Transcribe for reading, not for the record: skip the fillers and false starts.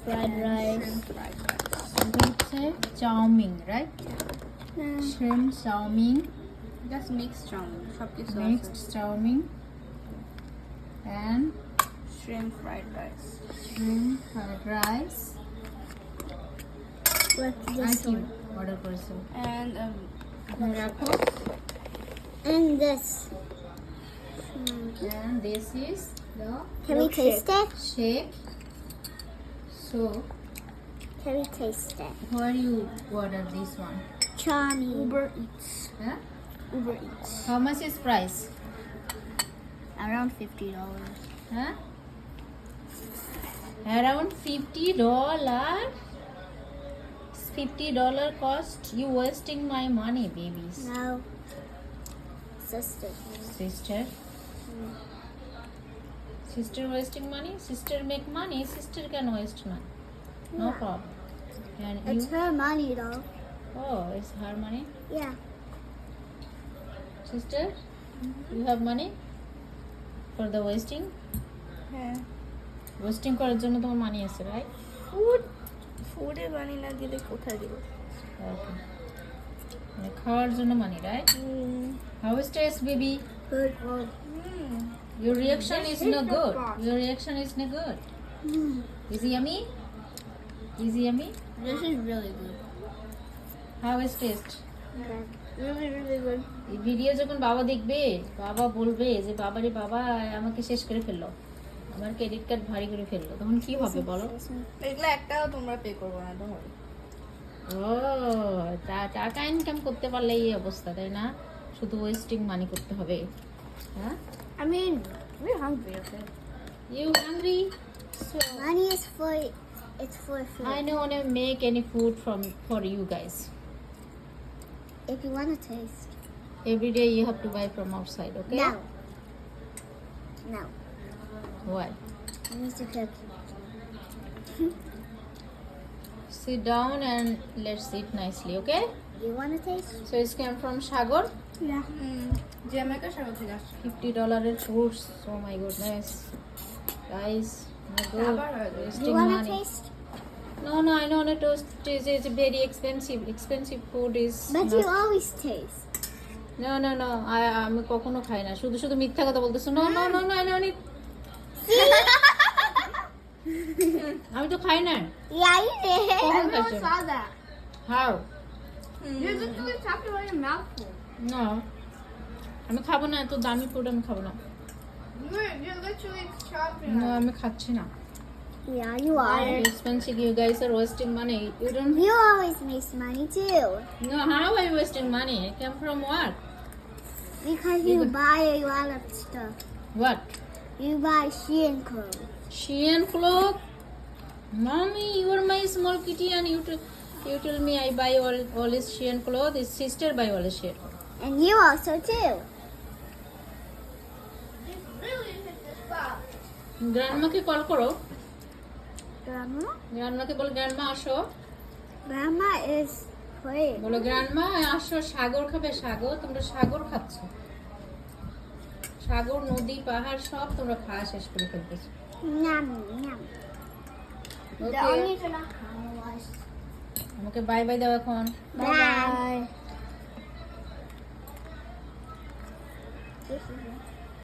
Fried rice. Fried rice. It's chowming, right? Shrimp chowming, Just mixed chowmin. সবকিছু আছে। mixed chowming, and Shrimp fried rice. shrimp fried rice. What's আর this কি one? Order করেছো? And রাখো। And this. And this is the Can we taste it? shake. So, Can we taste it? where you order this one? Chami. Uber Eats. Huh? Uber Eats. How much is price? Around $50. Huh? Around $50. $50 cost. You wasting my money, babies. No. Sister. Sister. Sister wasting money. Sister make money. Sister can waste money. No Yeah. problem. And It's you? her money though. Oh, it's her money. Yeah. Sister, you have money for the wasting. হ্যাঁ। Wasting করার জন্য তোমার মানি আছে, right? ফুডে বানি না দিলে কোথায় দিব? Okay. মানে খাওয়ার জন্য মানি, right? How is taste, baby? Good one. Your reaction is This no is the good. part. Your reaction is no good. Is it yummy? Is it yummy? This is really good. How is taste? Good. Really, really good. এই video যখন বাবা দেখবে, বাবা বলবে যে বাবারে বাবা আমাকে শেষ করে ফেললো, আমার ক্রেডিট কার্ড ভারী করে ফেললো, তখন কি হবে বলো? এগুলো একটাও তোমরা পে করবে না, don't worry. ও টাকা ইনকাম করতে পারলে এই অবস্থা, তাই না? শুধু ওয়েস্টিং মানি করতে হবে। হ্যাঁ, I mean, we're hungry, okay? You hungry? Money is for it's for food. I don't want to make any food for you guys. If you want to taste. Every day you have to buy from outside, okay? No. No. Why? You need to cook. Sit down and let's eat nicely, okay? You want to taste? So it's came from Sagar. Yeah. Jamaica Sagar থেকে আসছে। $50 fruits. Oh my goodness, guys, my God, আবার হয়ে যাবে। You wasting want to money. taste? No, I know it is very expensive. Expensive food is. But not- you always taste. No. আমি কখনো খাই না, শুধু মিথ্যা কথা বলতেছো। No, I know it. আমি তো খাই না। Yeah, you did. কখন খাইছো? saw that. How? You're literally talking about your mouth full. No, আমি খাবো না, এত দামি ফুড আমি খাবো না। You're literally chopping. No, আমি খাচ্ছি না। Yeah, you are. Expensive, you guys are wasting money. You don't. You always waste money too. No, how are you wasting money? It came from what? Because you buy a lot of stuff. What? You buy Shein clothes. Shein cloth? Mommy, you are my small kitty and you tell me I buy all his Shein clothes. His sister buy all his Shein. And you also too. গ্র্যান্ডমাকে call করো, Grandma? গ্র্যান্ডমাকে বলো grandma আসো, Grandma is playing. বলো grandma আসো, সাগর খাবে। সাগর, তোমরা সাগর খাচ্ছ, সাগর নদী পাহাড় সব তোমরা খাওয়া শেষ করে ফেলতেছো। Yum, yum. The Okay. only thing I had was আমাকে বাই বাই দাও এখন। bye. This is